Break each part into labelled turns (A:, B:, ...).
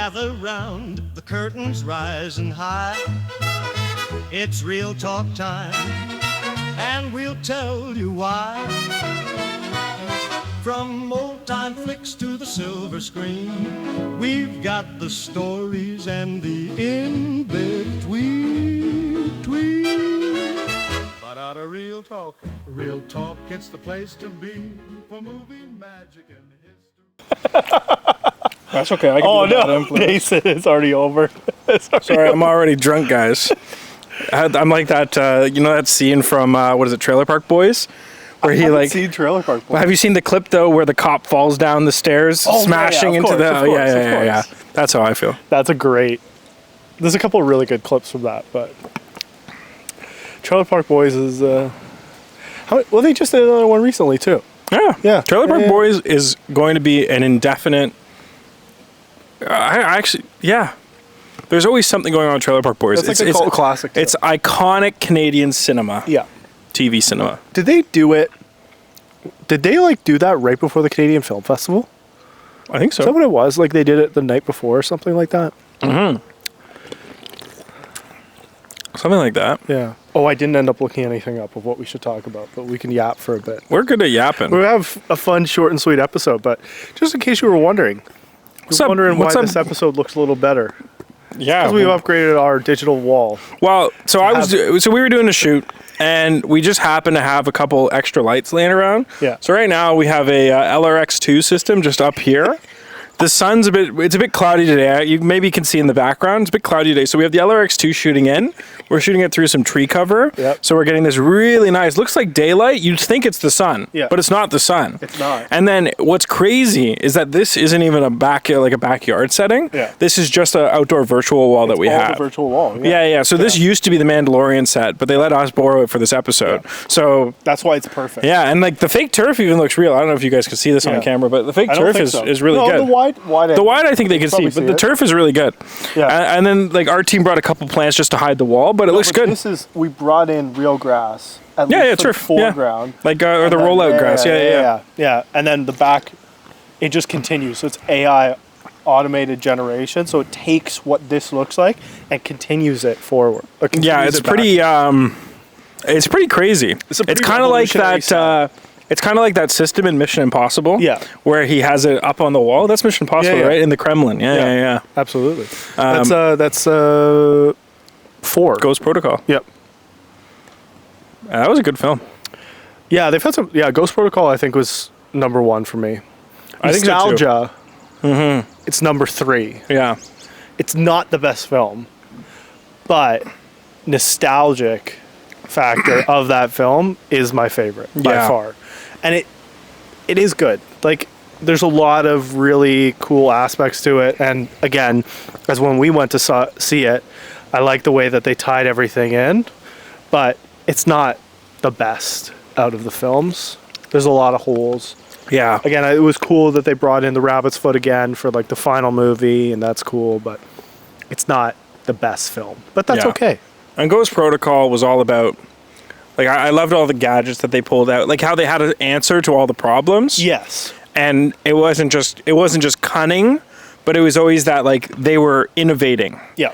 A: gather round, the curtains rising high. It's real talk time, and we'll tell you why. From old-time flicks to the silver screen, we've got the stories and the in-between. But out of real talk, it's the place to be for movie magic and history.
B: That's okay. I can do that.
C: Nason, it's already over.
B: Sorry, I'm already drunk, guys. I'm like that, you know that scene from, what is it, Trailer Park Boys? Where
C: I haven't seen Trailer Park Boys.
B: Have you seen the clip, though, where the cop falls down the stairs, smashing into the...
C: Of course.
B: Yeah. That's how I feel.
C: That's a great... There's a couple of really good clips from that, but... Trailer Park Boys is... Well, they just did another one recently, too.
B: Yeah. Trailer Park Boys is going to be an indefinite... There's always something going on with Trailer Park Boys.
C: It's like a cult classic, too.
B: It's iconic Canadian cinema.
C: Yeah.
B: TV cinema.
C: Did they do it... Did they, like, do that right before the Canadian Film Festival?
B: I think so.
C: Is that what it was? Like, they did it the night before or something like that?
B: Mm-hmm. Something like that.
C: Yeah. Oh, I didn't end up looking anything up of what we should talk about, but we can yap for a bit.
B: We're good at yapping.
C: We have a fun, short and sweet episode, but just in case you were wondering, why this episode looks a little better.
B: Yeah.
C: Because we've upgraded our digital wall.
B: Well, so we were doing a shoot, and we just happened to have a couple extra lights laying around.
C: Yeah.
B: So right now we have a LRX2 system just up here. The sun's it's a bit cloudy today. You maybe can see in the background, it's a bit cloudy today. So we have the LRX2 shooting in. We're shooting it through some tree cover.
C: Yep.
B: So we're getting this really nice, looks like daylight. You'd think it's the sun, but it's not the sun.
C: It's not.
B: And then what's crazy is that this isn't even a backyard setting.
C: Yeah.
B: This is just an outdoor virtual wall that we have.
C: The virtual wall.
B: Yeah. So this used to be the Mandalorian set, but they let us borrow it for this episode. Yeah. So
C: that's why it's perfect.
B: Yeah, and like the fake turf even looks real. I don't know if you guys can see this on camera, but the fake turf is really good. The wide I think they can see, but the turf is really good. Yeah. And then like our team brought a couple plants just to hide the wall, but it looks good.
C: We brought in real grass.
B: Turf
C: foreground.
B: Like or the rollout grass.
C: Yeah. And then the back, it just continues. So it's AI automated generation. So it takes what this looks like and continues it forward.
B: It's pretty crazy. It's kind of like that. It's kind of like that system in Mission Impossible. Yeah. Where he has it up on the wall. That's Mission Impossible, right? In the Kremlin. Yeah.
C: Absolutely. That's 4.
B: Ghost Protocol.
C: Yep.
B: That was a good film.
C: Yeah, they've had some. Yeah, Ghost Protocol I think was number 1 for me.
B: I think so too.
C: Nostalgia. Mm-hmm. It's number 3.
B: Yeah.
C: It's not the best film, but nostalgic factor of that film is my favorite by far. And it is good. Like, there's a lot of really cool aspects to it. And again, as when we went to see it, I like the way that they tied everything in, but it's not the best out of the films. There's a lot of holes.
B: Yeah.
C: Again, it was cool that they brought in the rabbit's foot again for like the final movie, and that's cool, but it's not the best film. But that's okay.
B: And Ghost Protocol was all about, like, I loved all the gadgets that they pulled out, like how they had an answer to all the problems.
C: Yes.
B: And it wasn't just cunning, but it was always that, like, they were innovating.
C: Yeah.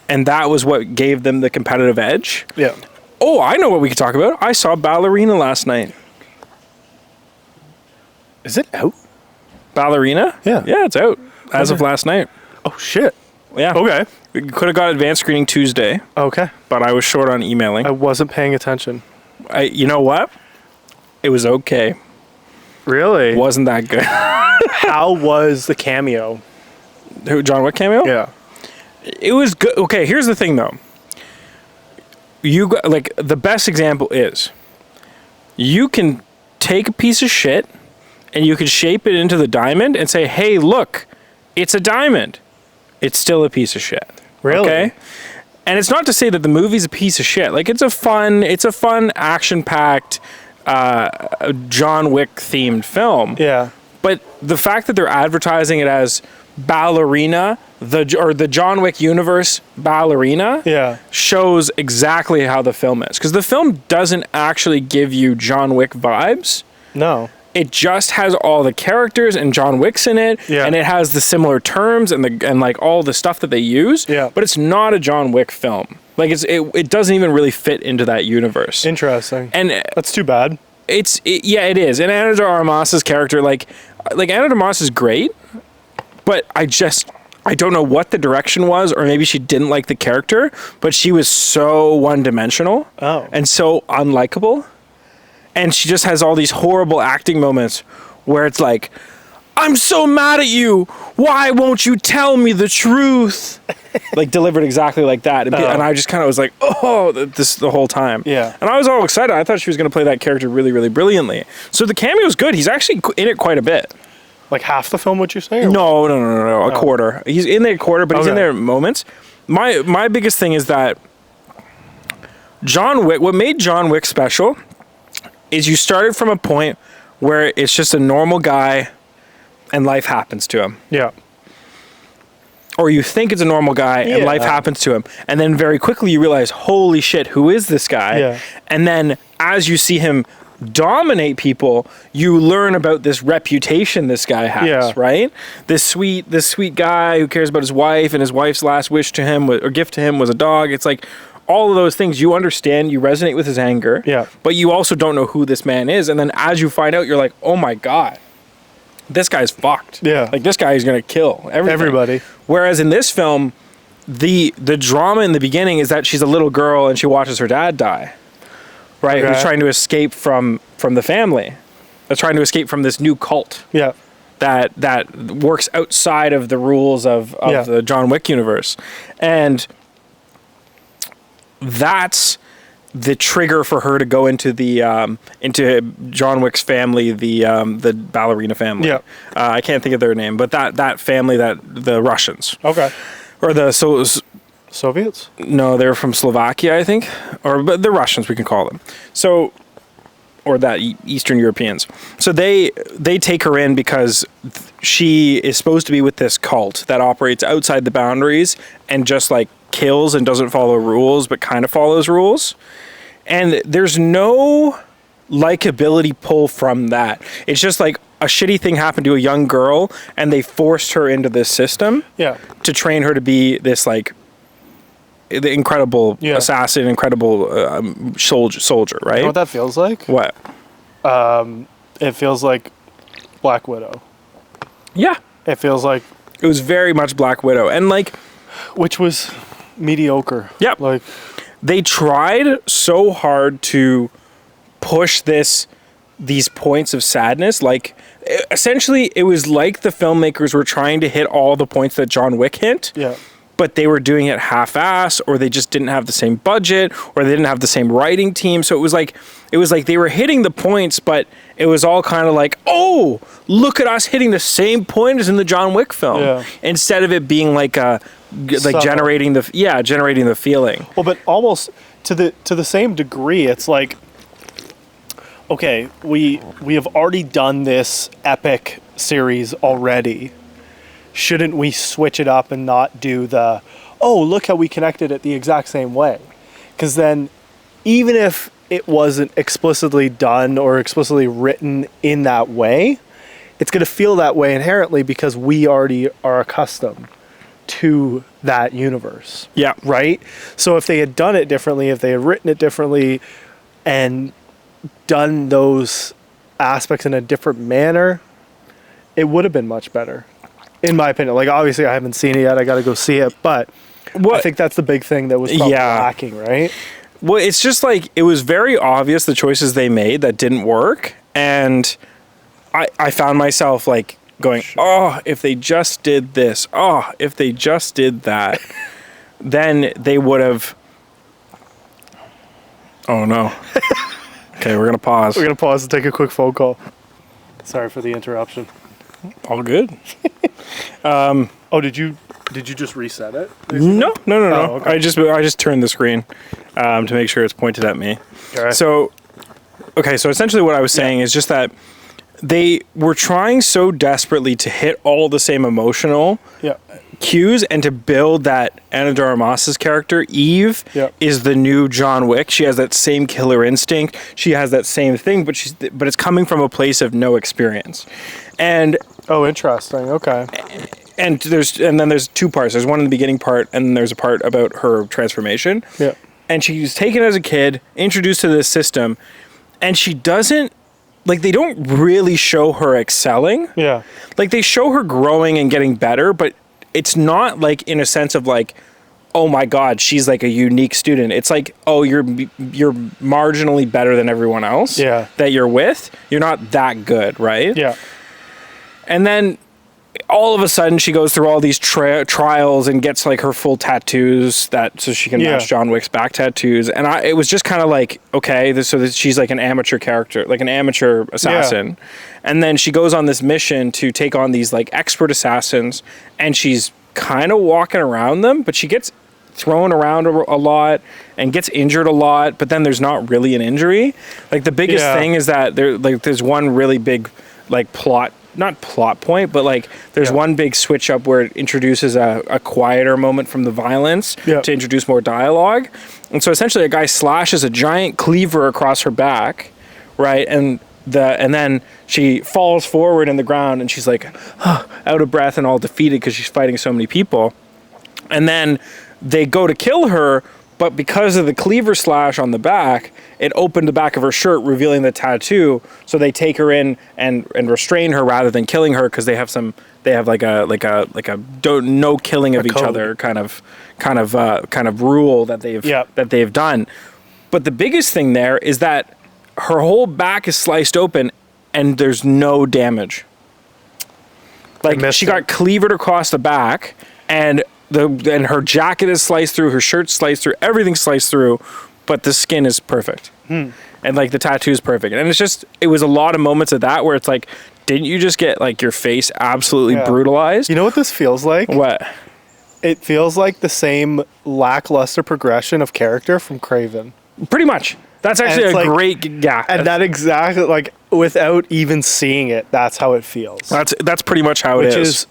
B: And that was what gave them the competitive edge.
C: Yeah.
B: Oh, I know what we could talk about. I saw Ballerina last night.
C: Is it out?
B: Ballerina?
C: Yeah.
B: Yeah, it's out as of last night.
C: Oh, shit.
B: Yeah.
C: Okay.
B: We could have got advanced screening Tuesday.
C: Okay.
B: But I was short on emailing.
C: I wasn't paying attention.
B: You know what? It was okay.
C: Really?
B: Wasn't that good.
C: How was the cameo?
B: Who, John Wick cameo?
C: Yeah.
B: It was good. Okay, here's the thing though. Like, the best example is you can take a piece of shit and you can shape it into the diamond and say, hey, look, it's a diamond. It's still a piece of shit.
C: Really?
B: Okay? And it's not to say that the movie's a piece of shit. Like, it's a fun, action-packed, John Wick themed film.
C: Yeah.
B: But the fact that they're advertising it as Ballerina, the John Wick universe Ballerina, shows exactly how the film is. Because the film doesn't actually give you John Wick vibes.
C: No.
B: it just has all the characters and John Wick's in it,
C: Yeah.
B: and it has the similar terms and like all the stuff that they use.
C: Yeah.
B: But it's not a John Wick film. Like it doesn't even really fit into that universe.
C: Interesting.
B: And
C: That's too bad.
B: it is. And Ana de Armas's character, like Ana de Armas is great, but I don't know what the direction was, or maybe she didn't like the character, but she was so one-dimensional and so unlikable. And she just has all these horrible acting moments where it's like, I'm so mad at you. Why won't you tell me the truth? Like delivered exactly like that. And I just kind of was like, oh, this the whole time.
C: Yeah.
B: And I was all excited. I thought she was going to play that character really, really brilliantly. So the cameo's good. He's actually in it quite a bit.
C: Like half the film, would you say? Or
B: No. A quarter. He's in there a quarter, but he's in there moments. My biggest thing is that John Wick, what made John Wick special is you started from a point where it's just a normal guy and life happens to him.
C: Yeah.
B: Or you think it's a normal guy and life happens to him. And then very quickly you realize, holy shit, who is this guy?
C: Yeah.
B: And then as you see him dominate people, you learn about this reputation this guy has, right? This sweet guy who cares about his wife, and his wife's last wish to him or gift to him was a dog. It's like all of those things you understand, you resonate with his anger, but you also don't know who this man is. And then as you find out, you're like, oh my God, this guy's fucked. Yeah. Like this guy is going to kill everybody. Whereas in this film, the drama in the beginning is that she's a little girl and she watches her dad die, right? Who's trying to escape from the family. That's trying to escape from this new cult. Yeah. That works outside of the rules of the John Wick universe. And that's the trigger for her to go into into John Wick's family, the ballerina family. Yeah. I can't think of their name, but that family, the Russians. Okay. Or the Soviets? No, they're from Slovakia, I think. But the Russians, we can call them. So, or that Eastern Europeans. So they take her in because she is supposed to be with this cult that operates outside the boundaries and just like kills and doesn't follow rules, but kind of follows rules. And there's no likability pull from that. It's just like a shitty thing happened to a young girl and they forced her into this system to train her to be this like the incredible assassin, incredible soldier, right?
C: You know what that feels like?
B: What?
C: It feels like Black Widow.
B: Yeah.
C: It feels like...
B: It was very much Black Widow. And like...
C: Which was mediocre.
B: Yeah.
C: Like...
B: They tried so hard to push these points of sadness. Like, essentially, it was like the filmmakers were trying to hit all the points that John Wick hit. Yeah. But they were doing it half-ass, or they just didn't have the same budget, or they didn't have the same writing team. So it was like they were hitting the points, but it was all kind of like, oh, look at us hitting the same point as in the John Wick film. Yeah. Instead of it being like generating the feeling.
C: Well, but almost to the same degree, it's like, okay, we have already done this epic series already. Shouldn't we switch it up and not do look how we connected it the exact same way? Because then, even if it wasn't explicitly done or explicitly written in that way, it's going to feel that way inherently because we already are accustomed to that universe. Yeah. Right? So if they had done it differently, if they had written it differently and done those aspects in a different manner, it would have been much better. In my opinion. Like, obviously I haven't seen it yet. I got to go see it. But I think that's the big thing that was probably lacking, right?
B: Well, it's just like, it was very obvious the choices they made that didn't work. And I found myself like going, oh, if they just did this, oh, if they just did that, then they would have. Oh, no. Okay, we're going to pause.
C: We're going to pause and take a quick phone call. Sorry for the interruption.
B: All good.
C: Did you just reset it?
B: No.
C: Oh, okay.
B: I just turned the screen to make sure it's pointed at me.
C: All right.
B: So essentially what I was saying is just that they were trying so desperately to hit all the same emotional
C: Yeah.
B: cues and to build that Ana de Armas's character, Eve,
C: Yep.
B: is the new John Wick. She has that same killer instinct. She has that same thing, but it's coming from a place of no experience. And
C: Oh, interesting. Okay.
B: and then there's two parts. There's one in the beginning part, and then there's a part about her transformation.
C: Yeah.
B: And she's taken as a kid, introduced to this system, and she doesn't, like, they don't really show her excelling.
C: Yeah.
B: Like, they show her growing and getting better, but it's not like in a sense of like, oh my God, she's like a unique student. It's like, oh, you're marginally better than everyone else that you're with. You're not that good, right?
C: Yeah.
B: And then all of a sudden she goes through all these trials and gets like her full tattoos so she can match John Wick's back tattoos. And it was just kind of like, okay, so she's like an amateur character, like an amateur assassin. Yeah. And then she goes on this mission to take on these like expert assassins, and she's kind of walking around them, but she gets thrown around a lot and gets injured a lot, but then there's not really an injury. Like the biggest thing is that there's one really big like not plot point, but like there's one big switch up where it introduces a quieter moment from the violence to introduce more dialogue. And so essentially a guy slashes a giant cleaver across her back, right? And then she falls forward in the ground, and she's like out of breath and all defeated because she's fighting so many people. And then they go to kill her, but because of the cleaver slash on the back, it opened the back of her shirt, revealing the tattoo. So they take her in and restrain her rather than killing her, because they have like a no killing of each other kind of rule that they've done. But the biggest thing there is that her whole back is sliced open and there's no damage. Like she got cleavered across the back, and her jacket is sliced through, her shirt's sliced through, everything's sliced through, but the skin is perfect. And like the tattoo is perfect. And it was a lot of moments of that where it's like, didn't you just get like your face absolutely brutalized?
C: You know what this feels like?
B: What?
C: It feels like the same lackluster progression of character from Craven.
B: Pretty much. That's actually a great,
C: And that exactly, like, without even seeing it, that's how it feels.
B: That's pretty much how it is.
C: Which is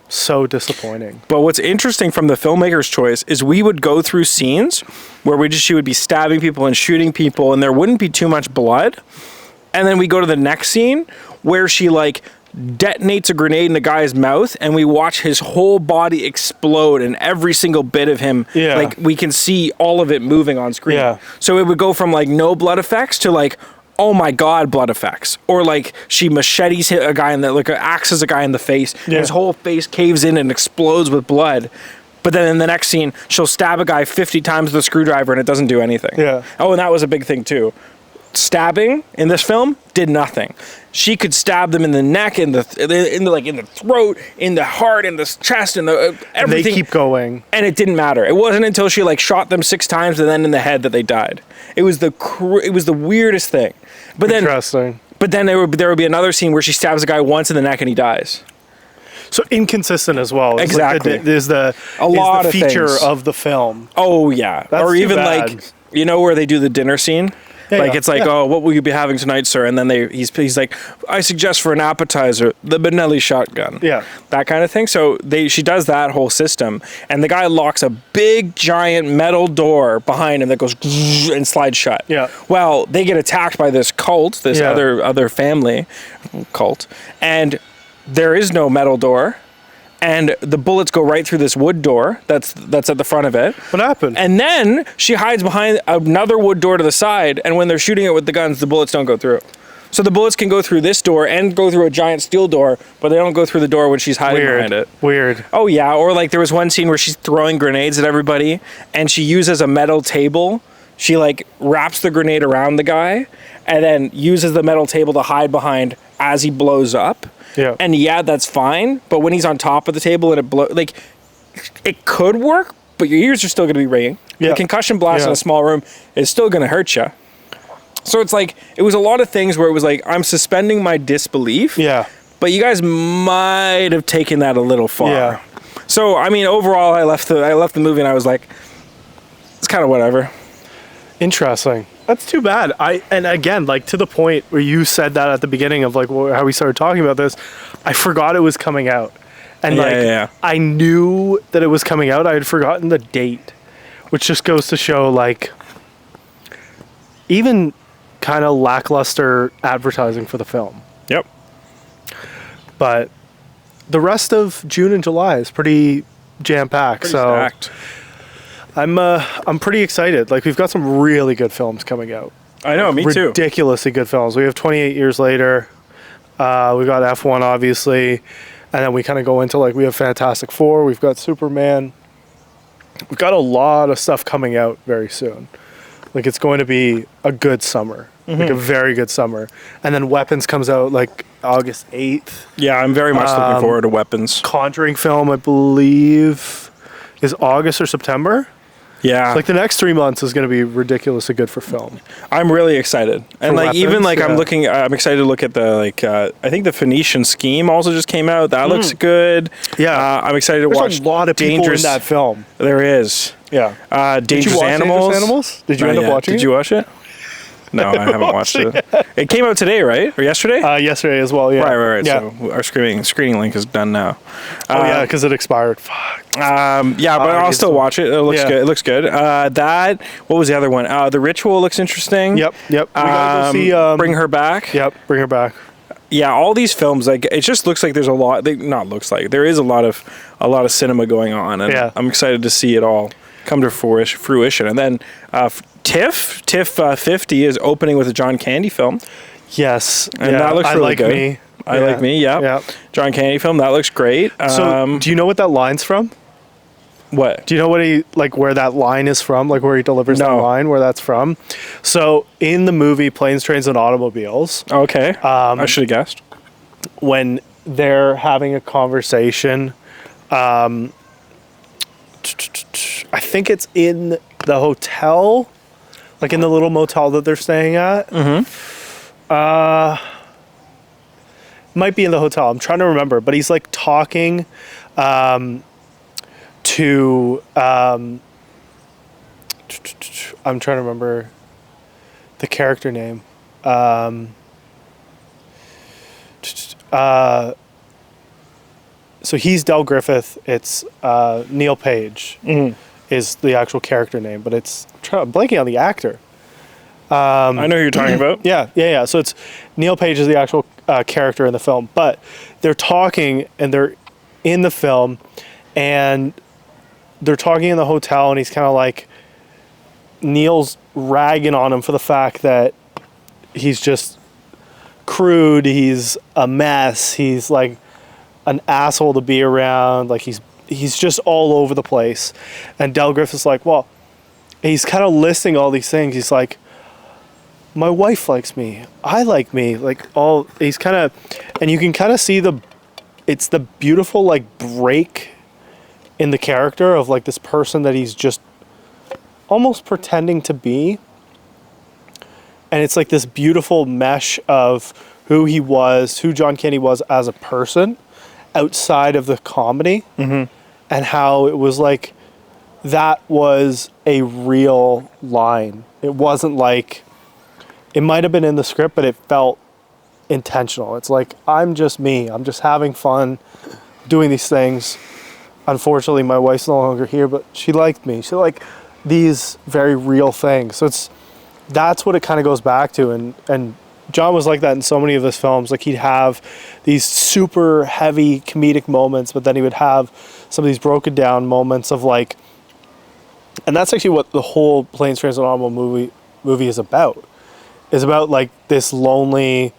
C: so disappointing.
B: But what's interesting from the filmmaker's choice is we would go through scenes where she would be stabbing people and shooting people, and there wouldn't be too much blood. And then we go to the next scene where she like detonates a grenade in the guy's mouth, and we watch his whole body explode, and every single bit of him, like we can see all of it moving on screen. Yeah. So it would go from like no blood effects to like, oh my God, blood effects. Or like she machetes hit a guy axes a guy in the face, and his whole face caves in and explodes with blood. But then in the next scene, she'll stab a guy 50 times with a screwdriver and it doesn't do anything. Yeah. Oh, and that was a big thing too. Stabbing in this film did nothing. She could stab them in the neck, in the throat, in the heart, in the chest, in the everything.
C: And they keep going,
B: and it didn't matter. It wasn't until she like shot them 6 times and then in the head that they died. It was the weirdest thing. But
C: interesting.
B: But then there would be another scene where she stabs a guy once in the neck and he dies.
C: So inconsistent as well. It's
B: exactly.
C: Like there's the feature of the film.
B: Oh yeah.
C: That's
B: or even
C: bad.
B: like, you know, where they do the dinner scene. It's like, oh, what will you be having tonight, sir? And then he's like, I suggest for an appetizer, the Benelli shotgun. Yeah. That kind of thing. So she does that whole system, and the guy locks a big, giant metal door behind him that goes and slides shut. Yeah. Well, they get attacked by this cult, this other family cult, and there is no metal door. And the bullets go right through this wood door that's at the front of it.
C: What happened?
B: And then she hides behind another wood door to the side, and when they're shooting it with the guns, the bullets don't go through. So the bullets can go through this door and go through a giant steel door, but they don't go through the door when she's hiding behind it.
C: Weird.
B: Oh yeah, or like there was one scene where she's throwing grenades at everybody, and she uses a metal table. She like wraps the grenade around the guy, and then uses the metal table to hide behind as he blows up. Yeah. And that's fine, but when he's on top of the table and it could work, but your ears are still going to be ringing. Yeah. The concussion blast in a small room is still going to hurt you. So it's like, it was a lot of things where it was like, I'm suspending my disbelief. Yeah. But you guys might have taken that a little far. Yeah. So, I mean, overall, I left the movie and I was like, it's kind of whatever.
C: Interesting. That's too bad. And again, like to the point where you said that at the beginning of like how we started talking about this, I forgot it was coming out. And I knew that it was coming out. I had forgotten the date, which just goes to show like even kind of lackluster advertising for the film.
B: Yep.
C: But the rest of June and July is pretty jam-packed.
B: Pretty
C: so
B: stacked.
C: I'm pretty excited. Like we've got some really good films coming out.
B: I know, me too.
C: Ridiculously good films. We have 28 Years Later. We got F1 obviously. And then we kind of go into like we have Fantastic Four, we've got Superman. We've got a lot of stuff coming out very soon. Like it's going to be a good summer. Like a very good summer. And then Weapons comes out like August 8th.
B: Yeah, I'm very much looking forward to Weapons.
C: Conjuring film, I believe, is August or September.
B: Yeah.
C: Like the next 3 months is going to be ridiculously good for film.
B: I'm really excited. And like
C: Weapons,
B: even like
C: yeah.
B: I'm excited to look at the like I think the Phoenician Scheme also just came out. That looks good.
C: Yeah.
B: I'm excited to
C: There's
B: watch
C: a lot of people
B: Dangerous
C: in that film.
B: There is.
C: Yeah.
B: Dangerous
C: watch
B: Animals.
C: Dangerous Animals? Did you
B: Not
C: end up
B: yet.
C: watching
B: Did
C: it?
B: you watch it? No, I haven't watched it. It came out today, right? Or yesterday?
C: Yesterday as well, yeah.
B: Right.
C: Yeah.
B: So our screening link is done now.
C: Yeah, because it expired. Fuck.
B: Yeah, but I'll still watch it. It looks good. It looks good. That. What was the other one? The Ritual looks interesting.
C: Yep. We gotta go see.
B: Bring Her Back.
C: Yep. Bring Her Back.
B: Yeah, all these films, like it just looks like there's a lot. There is a lot of cinema going on, and
C: Yeah.
B: I'm excited to see it all come to fruition. And then TIFF 50 is opening with a John Candy film,
C: Yes.
B: and that looks really good.
C: Me.
B: I Like Me. Yeah.
C: Yeah.
B: John Candy film that looks great.
C: So, do you know what that line's from?
B: What?
C: Do you know where that line is from? Like where he delivers the
B: No.
C: line, where that's from? So in the movie Planes, Trains, and Automobiles,
B: Okay. I should have guessed.
C: when they're having a conversation, I think it's in the hotel, like in the little motel that they're staying at. Might be in the hotel. I'm trying to remember, but he's like talking to I'm trying to remember the character name. So he's Del Griffith. It's Neil Page is the actual character name, but I'm blanking on the actor.
B: I know who you're talking about.
C: Yeah. So it's Neil Page is the actual character in the film, but they're talking and they're in the film, and they're talking in the hotel, and he's kind of like Neil's ragging on him for the fact that he's just crude, he's a mess, he's like an asshole to be around, like he's just all over the place. And Del Griffith's like, well, he's kind of listing all these things. He's like, my wife likes me, I like me, like all, he's kind of, and you can kind of see it's the beautiful like break in the character of like this person that he's just almost pretending to be. And it's like this beautiful mesh of who he was, who John Candy was as a person outside of the comedy, and how it was like that was a real line. It wasn't like, it might have been in the script, but it felt intentional. It's like, I'm just me. I'm just having fun doing these things. Unfortunately, my wife's no longer here, but she liked me. She liked these very real things. So that's what it kind of goes back to. And John was like that in so many of his films. Like he'd have these super heavy comedic moments, but then he would have some of these broken down moments of like, and that's actually what the whole Planes, Trains, and Automobiles movie is about. Is about like this lonely,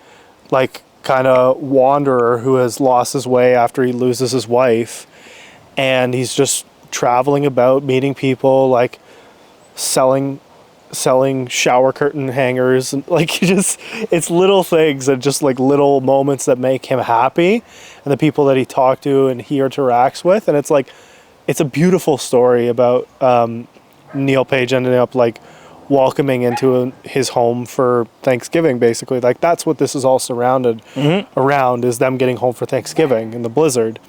C: like kind of wanderer who has lost his way after he loses his wife, and he's just traveling about, meeting people, like selling shower curtain hangers, and like it's little things and just like little moments that make him happy, and the people that he talked to and he interacts with, and it's like it's a beautiful story about Neil Page ending up like welcoming into his home for Thanksgiving, basically. Like that's what this is all surrounded around, is them getting home for Thanksgiving in the blizzard.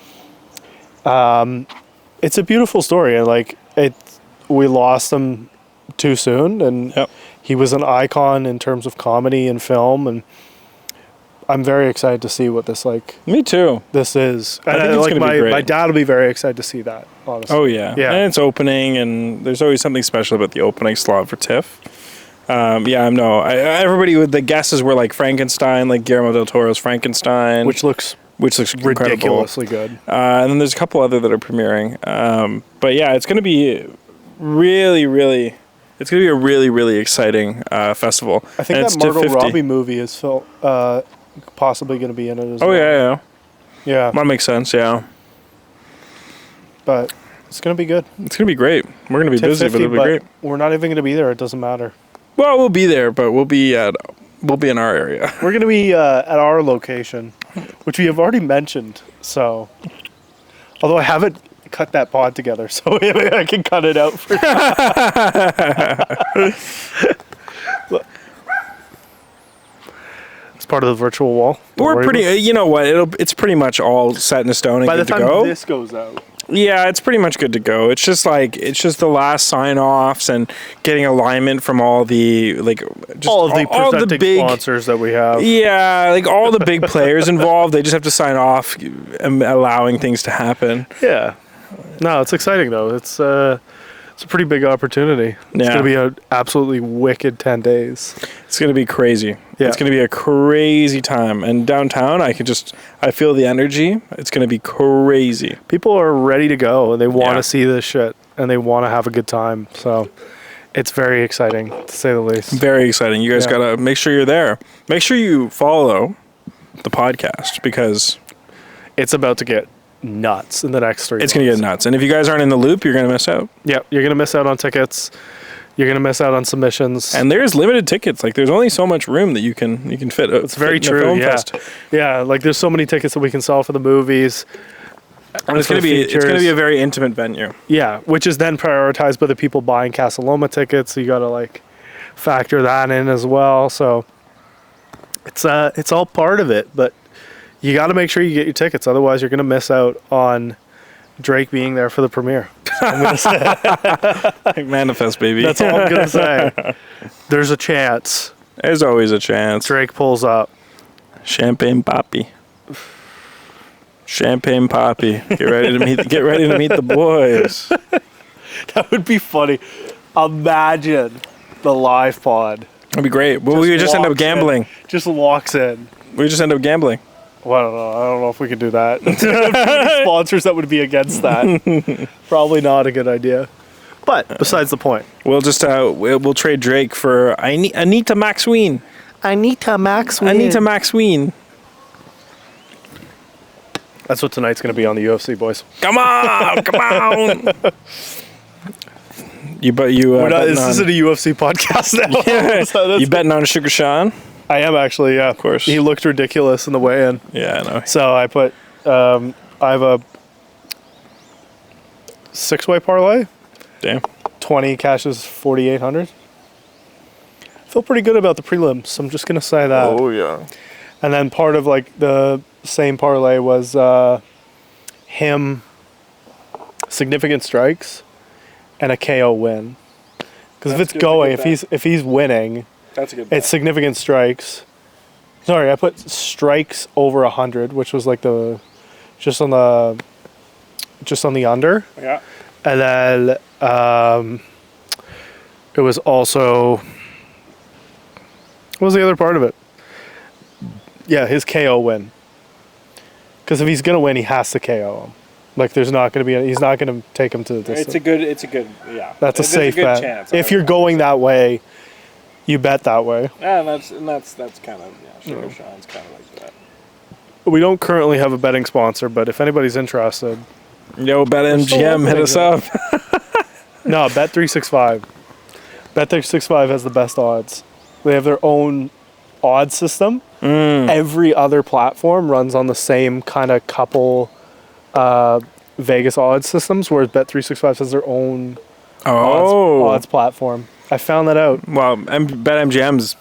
C: It's a beautiful story, and like we lost him too soon, and
B: Yep.
C: he was an icon in terms of comedy and film, and I'm very excited to see what
B: Me too.
C: this is.
B: I
C: And
B: think it's gonna be great.
C: my dad will be very excited to see that, honestly.
B: Oh yeah.
C: Yeah.
B: And it's opening, and there's always something special about the opening slot for TIFF. Everybody with the guesses were like Frankenstein, like Guillermo del Toro's Frankenstein,
C: Which looks
B: incredible.
C: ridiculously good.
B: And then there's a couple other that are premiering. But yeah, it's going to be really, really. It's going to be a really, really exciting festival.
C: I think
B: And
C: that
B: it's TIFF
C: Margot
B: 50.
C: Robbie movie is possibly going to be in it as
B: Oh
C: well.
B: yeah.
C: Yeah,
B: That makes sense. Yeah,
C: but it's going to be good.
B: it's going to be great. We're going to be busy, but
C: 50,
B: it'll be great.
C: We're not even going to be there. It doesn't matter.
B: Well, we'll be there, but we'll be in our area.
C: We're going to be at our location, which we have already mentioned. So, although I haven't cut that pod together, so I can cut it out for it's part of the virtual wall. Don't
B: We're
C: worry
B: pretty.
C: about it.
B: You know what? It's pretty much all set in stone and
C: By the
B: good to
C: time
B: go.
C: this goes out,
B: Yeah, it's pretty much good to go. It's just the last sign offs and getting alignment from all the
C: all of the presenting
B: big
C: sponsors that we have.
B: Yeah, like all the big players involved. They just have to sign off, allowing things to happen.
C: Yeah. No, it's exciting though. It's a pretty big opportunity. It's
B: Yeah.
C: going to be an absolutely wicked 10 days.
B: It's gonna be crazy.
C: Yeah.
B: It's gonna be a crazy time. And downtown, I feel the energy. It's gonna be crazy.
C: People are ready to go and they want to
B: Yeah.
C: see this shit and they want to have a good time. So it's very exciting to say the least.
B: Very exciting. You guys
C: Yeah.
B: gotta make sure you're there. Make sure you follow the podcast because
C: It's about to get nuts in the next 3
B: it's going to get nuts. And if you guys aren't in the loop, you're going to miss out.
C: Yep, you're going to miss out on tickets. You're going to miss out on submissions.
B: And there's limited tickets. Like there's only so much room that you can fit.
C: it's very true. Yeah, like there's so many tickets that we can sell for the movies.
B: And it's
C: for
B: going to
C: the
B: be
C: features.
B: a very intimate venue.
C: Yeah, which is then prioritized by the people buying Casa Loma tickets. So you got to factor that in as well. So it's all part of it, but you got to make sure you get your tickets. Otherwise, you're going to miss out on Drake being there for the premiere. I'm going to say
B: Manifest, baby.
C: that's all I'm going to say. There's a chance
B: There's always a chance.
C: Drake pulls up.
B: Champagne Poppy. Champagne Poppy. Get ready to meet the boys.
C: That would be funny. Imagine the live pod.
B: That'd be great. Well, we would just end up
C: walks in.
B: gambling.
C: Just walks in.
B: We would just end up gambling.
C: Well, I don't know if we could do that. Sponsors that would be against that. Probably not a good idea. But besides the point.
B: We'll just we'll trade Drake for Anita Maxween.
C: Anita Maxwell.
B: Anita Maxween.
C: That's what tonight's going to be on the UFC, boys.
B: Come on, come on. You bet you.
C: This isn't a UFC podcast now. So that's-
B: You betting on Sugar Sean?
C: I am actually, yeah. Of
B: course.
C: He looked ridiculous in the weigh-in.
B: Yeah, I know.
C: So I put, I have a 6-way parlay.
B: Damn.
C: 20 cashes 4,800. Feel pretty good about the prelims. I'm just gonna say that.
B: Oh yeah.
C: And then part of the same parlay was him significant strikes and a KO win. Because if it's going, if he's winning,
B: That's a good.
C: it's significant strikes. Sorry, I put strikes over 100, which was just on the under.
B: Yeah.
C: And then it was also, what was the other part of it? Yeah, his KO win. Because if he's going to win, he has to KO him. There's not going to be, he's not going to take him to the distance.
B: It's a good, yeah.
C: That's a safe bet.
B: Chance.
C: If you're going that way, you bet that way.
B: Yeah, that's kind of Sugar Sean's kind of like that.
C: We don't currently have a betting sponsor, but if anybody's interested,
B: Yo, BetMGM, hit us up.
C: no, Bet365. Bet365 has the best odds. They have their own odds system. Every other platform runs on the same kind of couple Vegas odds systems, whereas Bet365 has their own odds platform. I found that out.
B: Well, BetMGM's,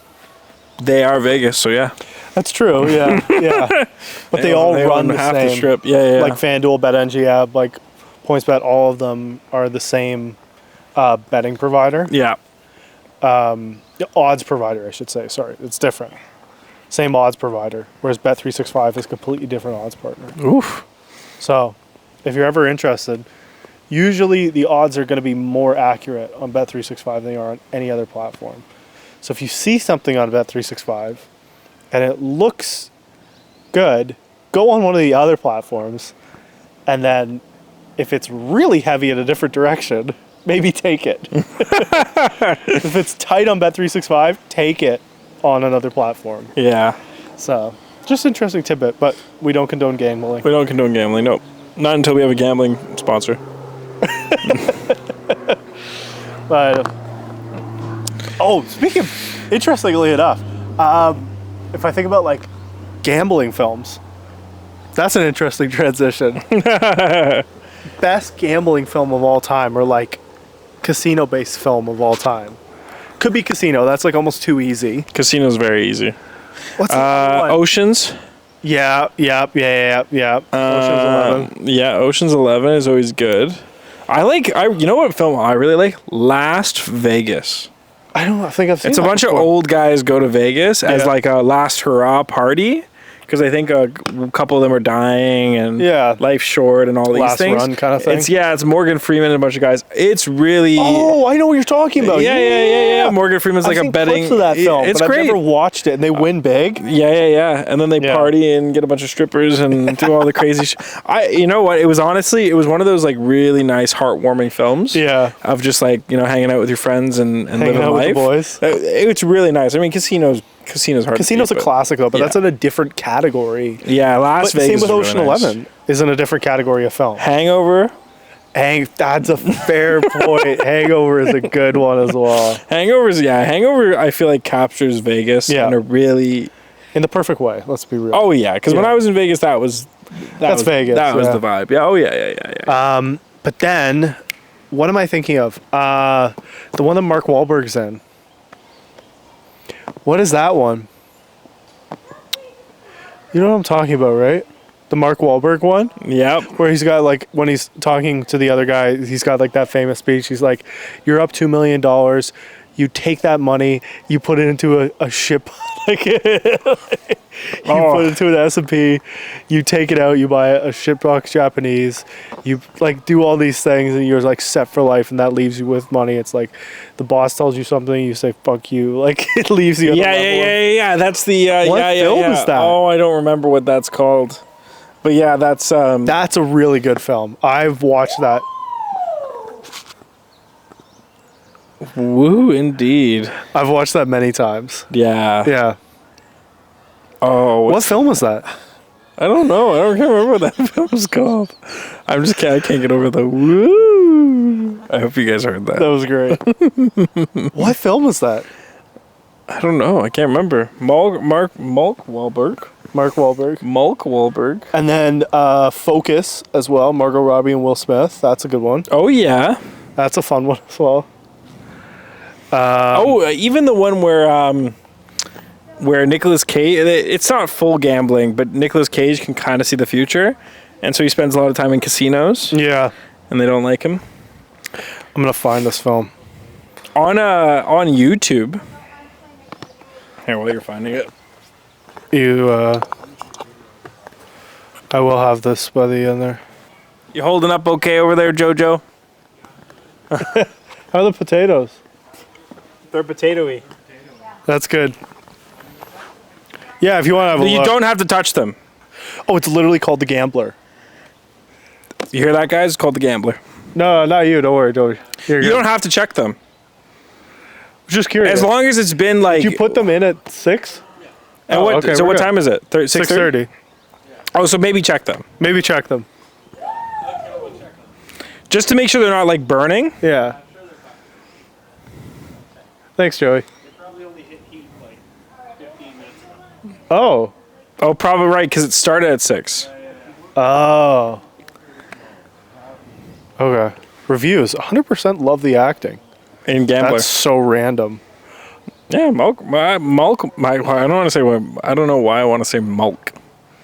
B: they are Vegas, so yeah.
C: That's true, yeah, yeah. But they all run the
B: half
C: same.
B: the strip. Yeah.
C: Like FanDuel, BetMGM, PointsBet, all of them are the same betting provider.
B: Yeah.
C: odds provider, I should say. Sorry, it's different. Same odds provider, whereas Bet365 is a completely different odds partner.
B: Oof.
C: So, if you're ever interested, usually the odds are going to be more accurate on Bet365 than they are on any other platform. So if you see something on Bet365 and it looks good, go on one of the other platforms, and then if it's really heavy in a different direction, maybe take it. If it's tight on Bet365, take it on another platform.
B: Yeah.
C: So, just interesting tidbit, but we don't condone gambling.
B: We don't condone gambling. Nope. Not until we have a gambling sponsor.
C: But speaking of, interestingly enough, if I think about like gambling films, that's an interesting transition. Best gambling film of all time, or like casino-based film of all time. Could be Casino. That's like almost too easy.
B: Casino's very easy.
C: What's the other one?
B: Oceans.
C: Yeah. Ocean's 11.
B: Yeah, Ocean's 11 is always good. You know what film I really like? Last Vegas.
C: I think I've seen
B: It's a bunch of old guys go to Vegas as like a last hurrah party, because I think a couple of them are dying and life's short and all these
C: last
B: things.
C: run kind of thing.
B: It's Morgan Freeman and a bunch of guys. It's really...
C: Oh, I know what you're talking about.
B: Yeah. Morgan Freeman's like
C: I've
B: a
C: seen
B: betting...
C: clips of that film,
B: It's
C: but
B: great.
C: I've never watched it, and they win big.
B: Yeah. And then they party and get a bunch of strippers and do all the crazy shit. You know what? It was one of those like really nice, heartwarming films.
C: Yeah.
B: Of just like, hanging out with your friends and living
C: Hanging out
B: life.
C: with the boys.
B: It's really nice. I mean, Casino's hard.
C: Casino's a classic though, but that's in a different category.
B: Yeah, Las Vegas.
C: Same with
B: is
C: Ocean
B: really nice.
C: 11 is in a different category of film.
B: Hangover.
C: That's a fair point. Hangover is a good one as well.
B: Hangover I feel like captures Vegas in a really...
C: In the perfect way, let's be real.
B: Oh yeah, because when I was in Vegas, that's
C: Vegas.
B: That was the vibe. Yeah, yeah.
C: But then, what am I thinking of? The one that Mark Wahlberg's in. What is that one? You know what I'm talking about, right? The Mark Wahlberg one?
B: Yep.
C: Where he's got like, when he's talking to the other guy, he's got like that famous speech. He's like, you're up $2 million. You take that money, you put it into a ship. Like, you put it into an S&P, you take it out, you buy a shipbox Japanese, you like do all these things, and you're like set for life, and that leaves you with money. It's like the boss tells you something, you say fuck you, like it leaves you.
B: Yeah. That's the
C: what film is that?
B: Oh, I don't remember what that's called, but yeah, that's
C: a really good film. I've watched that.
B: Woo, indeed.
C: I've watched that many times.
B: Yeah. Oh,
C: what film was that?
B: I don't know. I can't remember what that film was called. I can't get over the woo. I hope you guys heard that.
C: That was great. What film was that?
B: I don't know. I can't remember. Mark Wahlberg.
C: Mark Wahlberg. And then Focus as well. Margot Robbie and Will Smith. That's a good one.
B: Oh yeah.
C: That's a fun one as well.
B: Even the one where Nicolas Cage, it's not full gambling, but Nicolas Cage can kind of see the future, and so he spends a lot of time in casinos.
C: Yeah.
B: And they don't like him.
C: I'm going to find this film.
B: On YouTube. Here, while you're finding it.
C: I will have this by the end there.
B: You holding up okay over there, Jojo?
C: How are the potatoes?
B: They're potatoey.
C: That's good. Yeah, if you want to have a
B: You
C: look.
B: don't have to touch them.
C: Oh, it's literally called The Gambler.
B: You hear that, guys? It's called The Gambler.
C: No, not you. Don't worry.
B: You don't have to check them.
C: Just curious.
B: As long as it's been like...
C: Did you put them in at 6?
B: And what time is it?
C: 6:30.
B: Oh, so maybe check them.
C: Maybe check them.
B: Just to make sure they're not like burning.
C: Yeah. Thanks, Joey.
D: Probably only hit heat like 15 minutes ago.
C: Oh.
B: Oh, probably right, because it started at 6.
C: Oh. Okay. Reviews. 100% love the acting.
B: In Gambler.
C: That's so random.
B: Yeah, Mulk. I don't want to say what. I don't know why I want to say Mulk.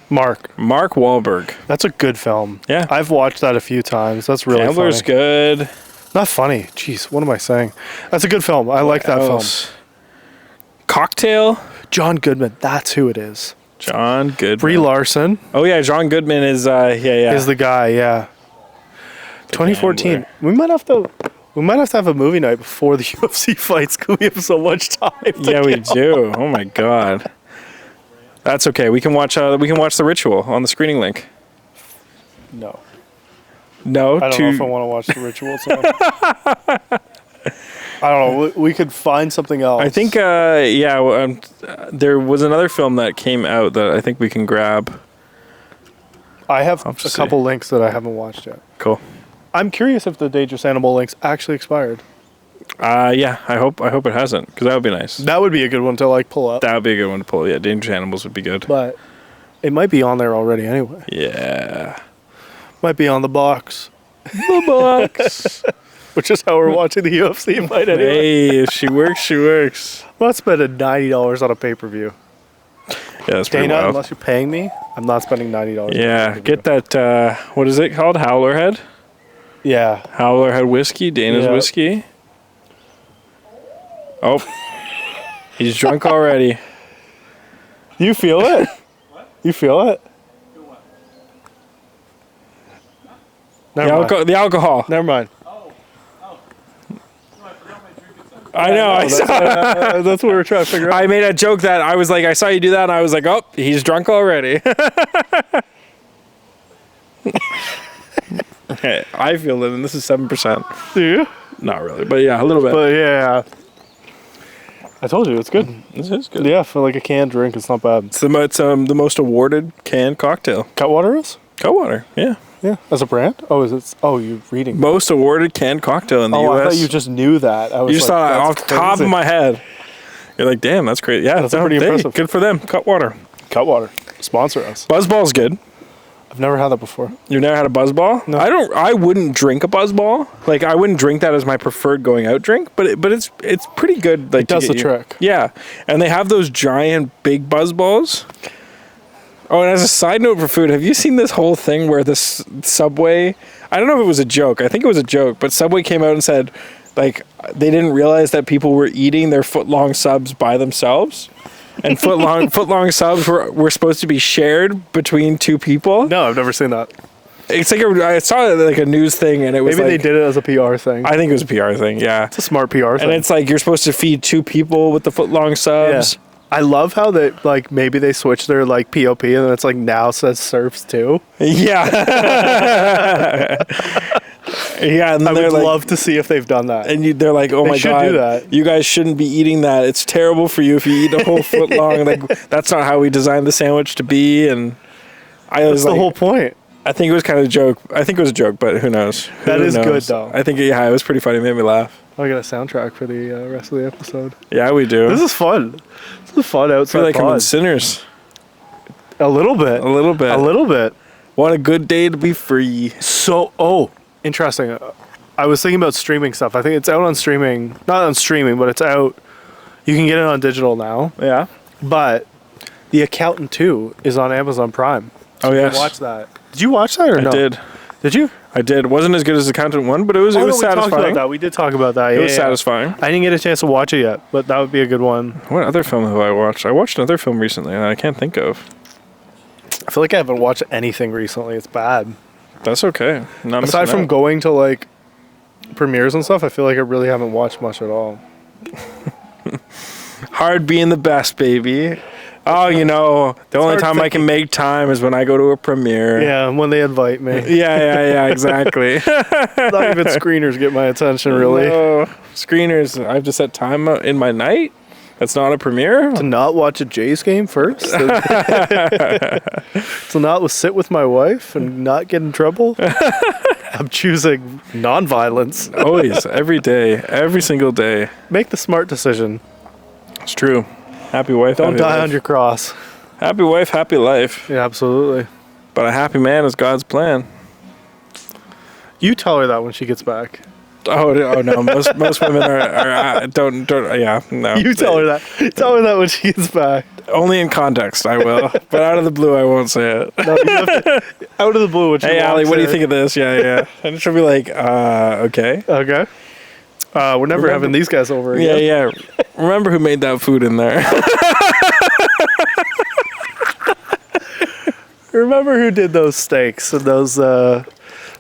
B: Mark Wahlberg.
C: That's a good film.
B: Yeah.
C: I've watched that a few times. That's really
B: Gambler's
C: funny.
B: good.
C: Not funny. Jeez, what am I saying? That's a good film. I like that film.
B: Cocktail.
C: John Goodman. That's who it is.
B: John Goodman.
C: Brie Larson
B: Oh yeah, John Goodman is
C: is the guy. Yeah. 2014.
B: gambler.
C: We might have to have a movie night before the UFC fights because we have so much time.
B: Yeah, we do. Oh my god. That's okay. We can watch The Ritual on the screening link.
C: No.
B: No,
C: I don't know if I want to watch The Ritual. So. I don't know. We could find something else.
B: I think there was another film that came out that I think we can grab.
C: I have
B: I'll
C: a
B: just
C: couple links that I haven't watched yet.
B: Cool.
C: I'm curious if the Dangerous Animal links actually expired.
B: Yeah, I hope it hasn't, because that would be nice.
C: That would be a good one to like pull up.
B: That would be a good one to pull. Yeah, Dangerous Animals would be good.
C: But it might be on there already anyway.
B: Yeah.
C: Might be on the box.
B: The box.
C: Which is how we're watching the UFC fight anyway.
B: Hey, if she works, she works.
C: I'm not spending $90 on a pay-per-view.
B: Yeah, that's pretty
C: Dana,
B: wild.
C: unless you're paying me, I'm not spending $90.
B: Yeah, get that, what is it called? Howlerhead?
C: Yeah.
B: Howlerhead whiskey, Dana's
C: Yeah.
B: whiskey. Oh, he's drunk already.
C: You feel it? You feel it? Never mind.
B: The alcohol.
C: Never mind.
B: I know. I saw.
C: That's what we're trying to figure out.
B: I made a joke that I was like, I saw you do that, and I was like, oh, he's drunk already. Okay, I feel it, and this is 7%.
C: Do you?
B: Not really, but yeah, a little bit.
C: But yeah. I told you, it's good.
B: This is good.
C: Yeah, for like a canned drink, it's not bad.
B: It's the most awarded canned cocktail.
C: Cutwater is?
B: Cutwater, yeah.
C: Yeah. As a brand? Oh, is it? Oh, you're reading.
B: Most awarded canned cocktail in the
C: Oh,
B: U.S.
C: I thought you just knew that. I was
B: You just
C: like,
B: thought off
C: that's
B: the top of
C: crazy.
B: my head. You're like, damn, that's great. Yeah,
C: That's pretty impressive.
B: Good for them. Cutwater.
C: Cutwater. Sponsor us.
B: Buzzball's good.
C: I've never had that before.
B: You've never had a Buzzball?
C: No.
B: I wouldn't drink a Buzzball. Like, I wouldn't drink that as my preferred going out drink, but it's pretty good. Like,
C: It does
B: to
C: the
B: get you-
C: trick.
B: Yeah. And they have those giant big Buzzballs. Oh, and as a side note for food, have you seen this whole thing where this Subway, I don't know if it was a joke. I think it was a joke, but Subway came out and said, like, they didn't realize that people were eating their foot-long subs by themselves. And foot-long subs were supposed to be shared between two people.
C: No, I've never seen that.
B: It's like I saw it like a news thing, and it was
C: Maybe
B: like,
C: they did it as a PR thing.
B: I think it was a PR thing, yeah.
C: It's a smart PR thing.
B: And it's like you're supposed to feed two people with the foot-long
C: yeah.
B: subs.
C: I love how they like maybe they switched their like POP and then it's like now says surfs too.
B: Yeah. Yeah, and
C: I
B: then they're
C: would
B: like,
C: love to see if they've done that.
B: and they're like, oh
C: They
B: my
C: should
B: god,
C: do that.
B: you guys shouldn't be eating that. It's terrible for you if you eat a whole foot long. Like that's not how we designed the sandwich to be. And I was
C: That's
B: like,
C: the whole point.
B: I think it was kind of a joke. I think it was a joke, but who knows?
C: That
B: Who
C: is good,
B: knows?
C: though.
B: I think yeah, it was pretty funny. It made me laugh.
C: I got a soundtrack for the rest of the episode.
B: Yeah, we do.
C: This is fun. This is a fun
B: I
C: outside
B: feel like I'm in
C: pod.
B: Sinners.
C: A little bit.
B: A little bit.
C: A little bit.
B: What a good day to be free.
C: So, interesting. I was thinking about streaming stuff. I think it's out on streaming. Not on streaming, but it's out. You can get it on digital now.
B: Yeah.
C: But The Accountant 2 is on Amazon Prime.
B: Oh
C: You
B: yes.
C: can watch that. Did you watch that or no?
B: I did.
C: Did you?
B: I did. It wasn't as good as Accountant 1, but it was
C: We talked
B: satisfying.
C: about that. We did talk about that.
B: It
C: Yeah,
B: was
C: yeah.
B: satisfying.
C: I didn't get a chance to watch it yet, but that would be a good one.
B: What other film have I watched? I watched another film recently that I can't think of.
C: I feel like I haven't watched anything recently. It's bad.
B: That's okay. Not
C: Aside
B: missing
C: from
B: out.
C: going to like premieres and stuff, I feel like I really haven't watched much at all.
B: Hard being the best, baby. Oh, you know, the only
C: hard
B: time I can make time is when I go to a premiere.
C: Yeah, when they invite me.
B: Yeah, exactly.
C: Not even screeners get my attention, really.
B: No. Screeners, I have to set time in my night? That's not a premiere?
C: To not watch a Jays game first? To not sit with my wife and not get in trouble? I'm choosing non-violence.
B: Always, every day, every single day.
C: Make the smart decision.
B: It's true. Happy wife,
C: Don't
B: happy
C: die
B: life.
C: on your cross.
B: Happy wife, happy life.
C: Yeah, absolutely.
B: But a happy man is God's plan.
C: You tell her that when she gets back.
B: Oh no, most women are don't yeah, no.
C: You tell her that. Tell her that when she gets back.
B: Only in context, I will. But out of the blue, I won't say it.
C: No, you have to, out of the blue.
B: Hey, Allie, what do you think of this? Yeah. And she'll be like, okay.
C: Okay. We're never having these guys over again.
B: Yeah. Remember who made that food in there.
C: Remember who did those steaks and those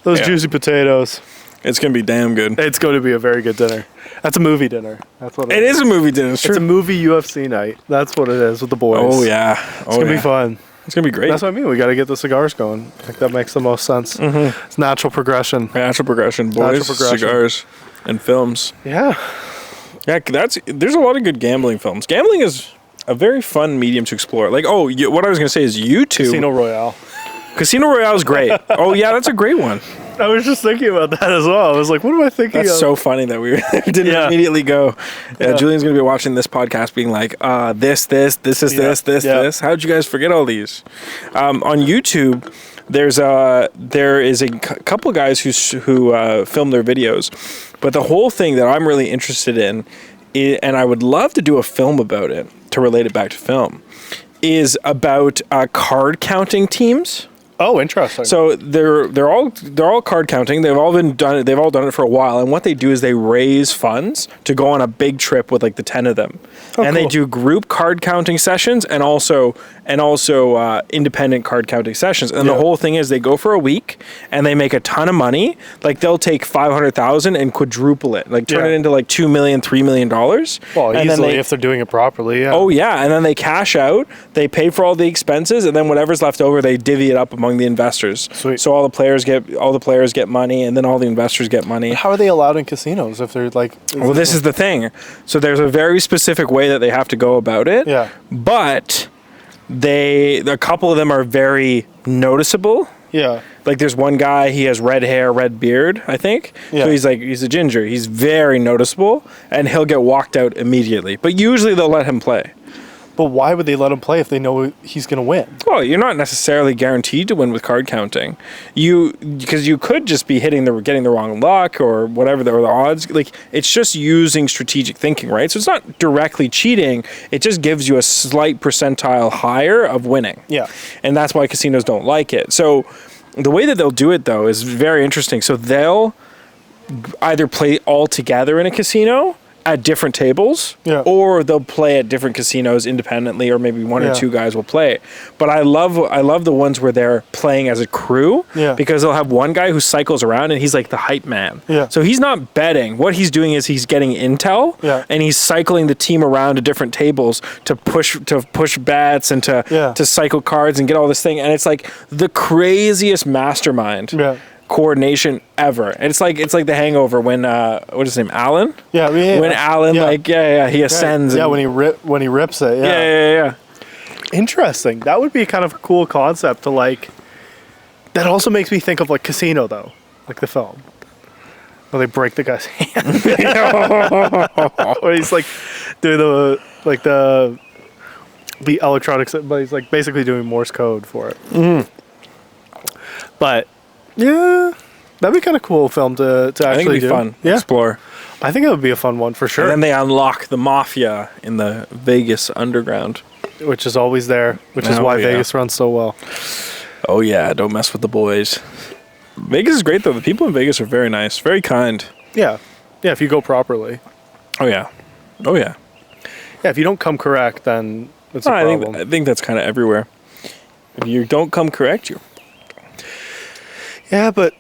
C: juicy potatoes.
B: It's going to be damn good.
C: It's going to be a very good dinner. That's a movie dinner. That's what
B: It is a movie dinner.
C: It's a movie UFC night. That's what it is with the boys.
B: Oh, yeah.
C: It's going to be fun.
B: It's going to be great.
C: That's what I mean. We got to get the cigars going. I think that makes the most sense. Mm-hmm. It's natural progression.
B: Natural progression. Boys, cigars, and films.
C: Yeah.
B: Yeah, there's a lot of good gambling films. Gambling is a very fun medium to explore. Like, what I was going to say is YouTube.
C: Casino Royale.
B: Casino Royale is great. Oh, yeah, that's a great one.
C: I was just thinking about that as well. I was like, what am I thinking of?
B: That's so funny that we didn't immediately go. Julian's going to be watching this podcast being like, this. How'd you guys forget all these? On YouTube, there is a couple of guys who film their videos. But the whole thing that I'm really interested in, and I would love to do a film about it, to relate it back to film, is about card counting teams.
C: Oh, interesting.
B: So they're all card counting. They've all done it for a while. And what they do is they raise funds to go on a big trip with like the 10 of them. And they do group card counting sessions and also independent card counting sessions. And the whole thing is they go for a week and they make a ton of money. Like they'll take 500,000 and quadruple it, like turn it into like $2 million, $3 million.
C: Well,
B: and
C: easily if they're doing it properly. Yeah.
B: Oh yeah, and then they cash out. They pay for all the expenses, and then whatever's left over, they divvy it up among the investors.
C: Sweet.
B: So all the players get money, and then all the investors get money.
C: How are they allowed in casinos if they're like?
B: Well, this is the thing. So there's a very specific way that they have to go about it.
C: Yeah.
B: But a couple of them are very noticeable.
C: Yeah.
B: Like there's one guy, he has red hair, red beard, I think.
C: Yeah.
B: So he's a ginger. He's very noticeable, and he'll get walked out immediately. But usually they'll let him play.
C: But why would they let him play if they know he's going to win?
B: Well, you're not necessarily guaranteed to win with card counting. Because you could just be getting the wrong luck or whatever the odds. Like it's just using strategic thinking, right? So it's not directly cheating. It just gives you a slight percentile higher of winning.
C: Yeah.
B: And that's why casinos don't like it. So the way that they'll do it though is very interesting. So they'll either play all together in a casino at different tables, or they'll play at different casinos independently, or maybe one or two guys will play. But I love the ones where they're playing as a crew, because they'll have one guy who cycles around and he's like the hype man. Yeah. So he's not betting. What he's doing is he's getting intel, and he's cycling the team around to different tables to push bets and to cycle cards and get all this thing. And it's like the craziest mastermind. Yeah. Coordination ever. And it's like The Hangover when what is his name, Alan? Yeah. When Alan he ascends.
C: Yeah, when he rips it.
B: Yeah.
C: Interesting. That would be kind of a cool concept to like. That also makes me think of like Casino though, like the film, where they break the guy's hand. Where he's like doing the electronics, but he's like basically doing Morse code for it. Mm. But. Yeah, that'd be kind of cool film to actually do.
B: I think it'd be fun. Yeah. Explore.
C: I think it would be a fun one for sure.
B: And then they unlock the mafia in the Vegas underground,
C: which is always there, which is why Vegas runs so well.
B: Oh yeah, don't mess with the boys. Vegas is great though. The people in Vegas are very nice, very kind.
C: Yeah, if you go properly.
B: Oh yeah.
C: Yeah, if you don't come correct, then it's a problem.
B: I think that's kind of everywhere. If you don't come correct, you're.
C: Yeah, but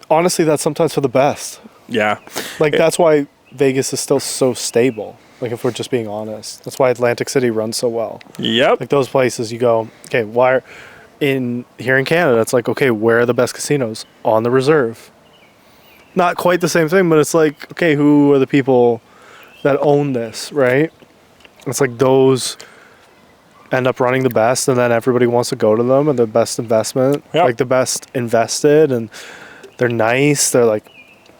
C: honestly, that's sometimes for the best.
B: Yeah.
C: Like, that's why Vegas is still so stable. Like, if we're just being honest. That's why Atlantic City runs so well.
B: Yep.
C: Like, those places you go, okay, here in Canada, it's like, okay, where are the best casinos? On the reserve. Not quite the same thing, but it's like, okay, who are the people that own this, right? It's like those end up running the best, and then everybody wants to go to them, and the best investment, like the best invested, and they're nice. They're like,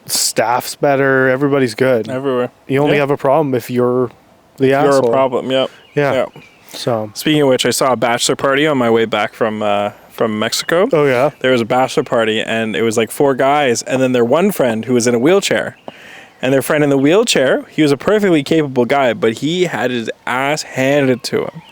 C: staff's better. Everybody's good
B: everywhere.
C: You only have a problem if you're the asshole.
B: You're a problem. Yep.
C: Yeah. So
B: speaking of which, I saw a bachelor party on my way back from Mexico.
C: Oh yeah.
B: There was a bachelor party, and it was like 4 guys, and then their one friend who was in a wheelchair. And their friend in the wheelchair, he was a perfectly capable guy, but he had his ass handed to him.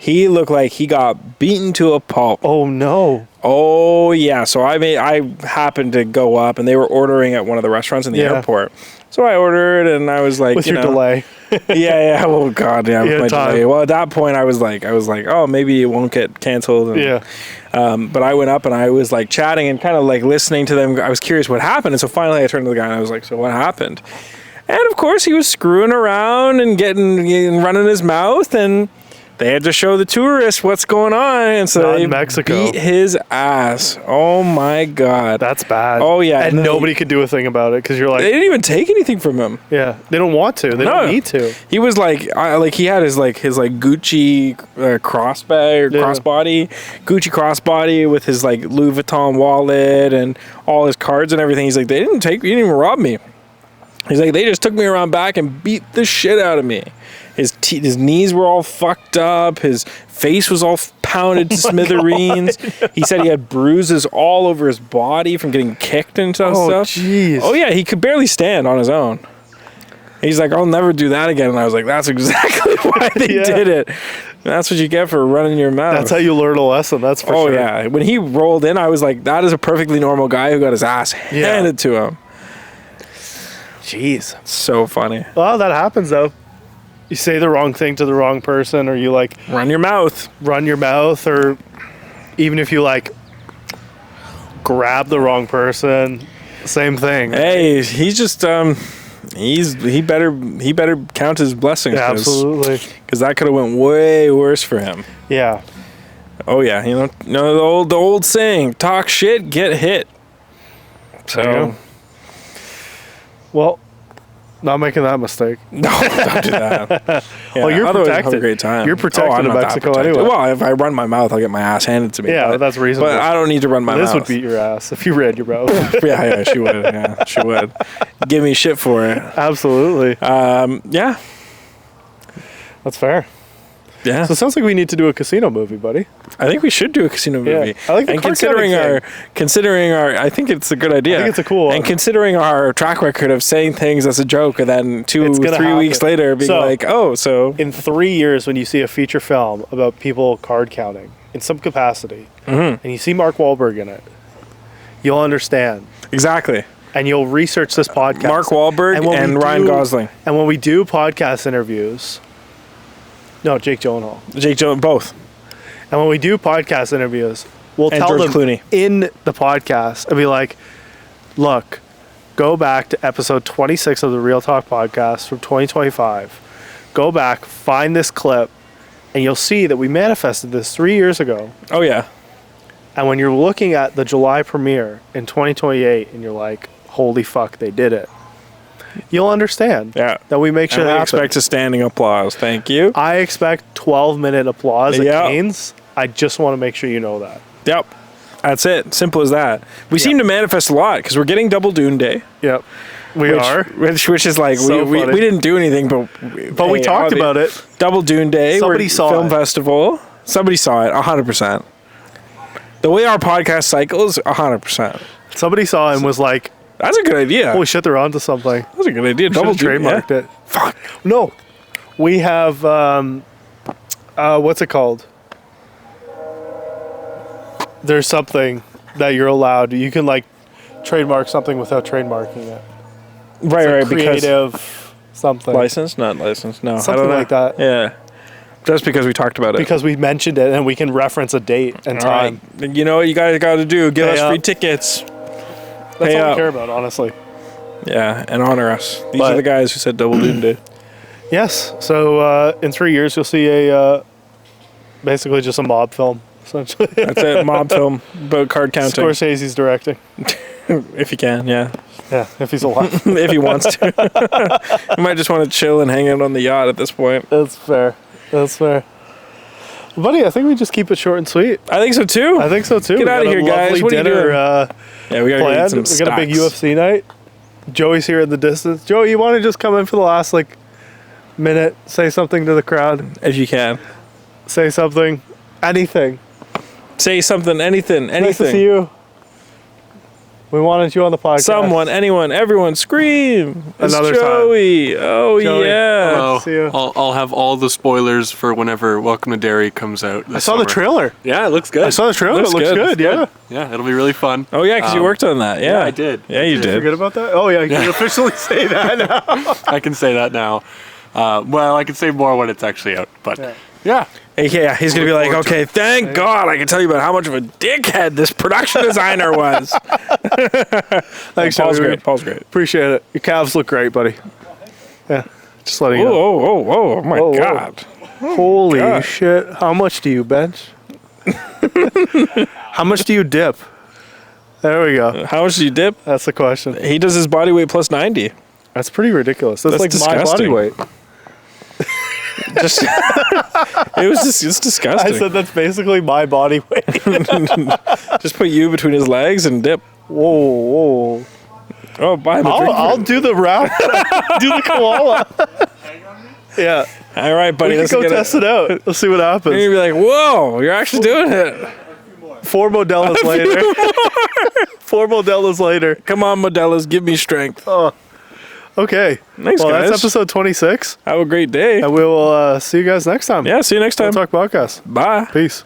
B: He looked like he got beaten to a pulp.
C: Oh no.
B: Oh yeah. So I happened to go up, and they were ordering at one of the restaurants in the airport. So I ordered, and I was like,
C: With your delay.
B: yeah. Oh god, yeah. With my
C: time.
B: delay. Well, at that point, I was like, oh, maybe it won't get canceled. And, but I went up and I was like chatting and kind of like listening to them. I was curious what happened, and so finally I turned to the guy and I was like, so what happened? And of course, he was screwing around and running his mouth, and they had to show the tourists what's going on, and so
C: Not
B: they
C: in Mexico.
B: beat his ass. Oh my god,
C: That's bad.
B: Oh yeah,
C: and nobody could do a thing about it because you're like,
B: they didn't even take anything from him.
C: yeah, they don't want to. They don't need to.
B: He was like he had his Gucci crossbody, Gucci crossbody with his like Louis Vuitton wallet and all his cards and everything. He's like, you didn't even rob me. He's like, they just took me around back and beat the shit out of me. His knees were all fucked up. His face was all pounded to smithereens. He said he had bruises all over his body from getting kicked and stuff.
C: Oh, jeez.
B: Oh, yeah. He could barely stand on his own. He's like, I'll never do that again. And I was like, that's exactly why they did it. That's what you get for running your mouth.
C: That's how you learn a lesson. That's for sure.
B: Oh, yeah. When he rolled in, I was like, that is a perfectly normal guy who got his ass handed to him.
C: Jeez.
B: So funny.
C: Well, that happens though. You say the wrong thing to the wrong person, or you like
B: run your mouth, or
C: even if you like grab the wrong person, same thing.
B: Hey, he's just he better count his blessings.
C: Yeah, absolutely.
B: Because that could have went way worse for him.
C: Yeah.
B: Oh yeah, the old saying, talk shit, get hit. So.
C: Well, not making that mistake.
B: No, don't do that. Yeah,
C: well, you're protected.
B: Have a great time.
C: You're protected in Mexico anyway.
B: Well, if I run my mouth, I'll get my ass handed to me.
C: Yeah, but that's reasonable.
B: But I don't need to run my mouth.
C: This would beat your ass if you ran your mouth.
B: yeah, she would. Yeah, she would. Give me shit for it.
C: Absolutely.
B: Yeah.
C: That's fair.
B: Yeah.
C: So it sounds like we need to do a casino movie, buddy.
B: I think we should do a casino movie.
C: I like the
B: and
C: card
B: considering our, I think it's a good idea.
C: I think it's a cool one.
B: And considering our track record of saying things as a joke, and then 3 weeks later being
C: in 3 years when you see a feature film about people card counting in some capacity, and you see Mark Wahlberg in it, you'll understand
B: exactly.
C: And you'll research this podcast.
B: Mark Wahlberg and Ryan Gosling.
C: And when we do podcast interviews. No, Jake Gyllenhaal.
B: Both.
C: And when we do podcast interviews, we'll
B: and
C: tell
B: George
C: them
B: Clooney.
C: In the podcast and be like, look, go back to episode 26 of the Real Talk podcast from 2025. Go back, find this clip, and you'll see that we manifested this 3 years ago.
B: Oh, yeah.
C: And when you're looking at the July premiere in 2028 and you're like, holy fuck, they did it. You'll understand that we make sure that happens.
B: I expect a standing applause. Thank you.
C: I expect 12-minute applause at Canes. I just want to make sure you know that.
B: Yep. That's it. Simple as that. We seem to manifest a lot because we're getting Double Dune Day.
C: Yep. Which is like,
B: so we didn't do anything, but
C: we talked about it.
B: Double Dune Day.
C: Somebody saw
B: Film
C: it.
B: Festival. Somebody saw it. 100%. The way our podcast cycles, 100%.
C: Somebody saw it and was like,
B: that's a good idea.
C: Holy shit, they're onto something.
B: That's a good idea.
C: Double trademarked it. Fuck. No. We have, what's it called? There's something that you're allowed. You can like trademark something without trademarking it.
B: Right,
C: creative something.
B: License? Not license. No.
C: Something like that.
B: Yeah. Just because we taled about it.
C: Because we mentioned it and we can reference a date and time.
B: Right. You know what you guys got to do? Give us free tickets.
C: That's all we care about, honestly.
B: Yeah, and honor us. These are the guys who said Double Dune Day.
C: Yes. So in 3 years, you'll see basically just a mob film, essentially.
B: That's it, mob film about card counting.
C: Scorsese's directing.
B: If he can, yeah.
C: Yeah, if he's alive.
B: If he wants to. He might just want to chill and hang out on the yacht at this point.
C: That's fair. Buddy, I think we just keep it short and sweet.
B: I think so too.
C: Get
B: out of here, guys. What
C: dinner,
B: are you doing? Yeah, we gotta eat some
C: We got a big UFC night. Joey's here in the distance. Joey, you want to just come in for the last minute? Say something to the crowd.
B: If you can.
C: Say something. Anything.
B: Say something. Anything.
C: Nice to see you. We wanted you on the podcast.
B: Someone, anyone, everyone, scream! It's
C: Another time.
B: Joey. Oh
C: Joey.
B: yeah.
E: Hello.
C: See ya.
E: I'll have all the spoilers for whenever Welcome to Derry comes out.
C: I saw the trailer.
E: Yeah, it looks good.
C: I saw the trailer.
B: Looks
C: it looks
B: good.
C: good. Yeah.
E: Yeah, it'll be really fun.
B: Oh yeah, because you worked on that. Yeah,
E: I did.
B: Yeah, you did.
C: Forget about that. Oh yeah, you can officially say that now.
E: I can say that now. Well, I can say more when it's actually out. But yeah.
B: Yeah, he's gonna be like,
E: forward to
B: okay, thank God I can tell you about how much of a dickhead this production designer was.
C: Thanks,
B: Paul's
C: Joey.
B: great. Paul's great.
C: Appreciate it. Your calves look great, buddy. Yeah. Just letting you know.
B: Oh my
C: Whoa, whoa.
B: God.
C: Holy
B: God.
C: shit. How much do you bench? How much do you dip? There we go.
B: How much do you dip?
C: That's the question.
B: He does his body weight plus 90.
C: That's pretty ridiculous. That's like my body
B: disgusting.
C: weight.
B: Just it's disgusting.
C: I said that's basically my body weight.
B: Just put you between his legs and dip.
C: Whoa.
B: Oh, buy him a drink.
C: I'll do the rap. Do the koala. Yeah.
B: All right, buddy.
C: We can
B: let's
C: go
B: get
C: test it out. Let's see what
B: You're
C: happens.
B: gonna be like, whoa, you're actually doing it.
C: 4 Modellas later. 4 Modellas later.
B: Come on, Modellas, give me strength.
C: Okay.
B: Thanks,
C: well,
B: guys.
C: that's episode 26.
B: Have a great day.
C: And we will see you guys next time.
B: Yeah, see you next time.
C: Talk podcast.
B: Bye.
C: Peace.